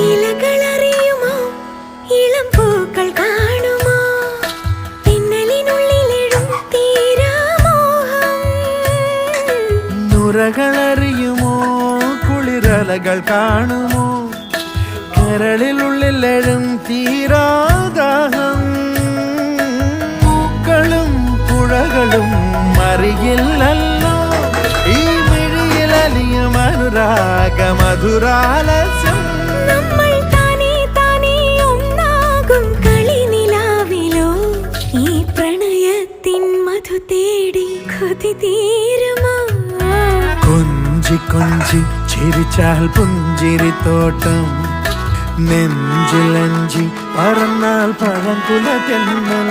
ഇലകളറിയുമോ ഇളം പൂക്കൾ കാണുമോ പിന്നലിനുള്ളിലെഴും തീരാമോഹം നുരകളറിയുമോ കുളിരലകൾ കാണുമോ കരളിലുള്ളിലെഴും തീരാദാഹം പൂക്കളും പുഴകളും അറിയില്ലല്ലോ ഈ മിഴിയിലലിയും അനുരാഗ മധുരാലസ്യം നമ്മൾ താനേ താനേ ഒന്നാകും കളിനിലാവിലോ ഈ പ്രണയത്തിൻ മധു തേടി കൊതി തീരുമോ കൊഞ്ചി കൊഞ്ചി ചിരിച്ചാൽ പുഞ്ചിരിത്തോട്ടം നെഞ്ചിലഞ്ചി പറന്നാൽ പഴംകുല തെന്നൽ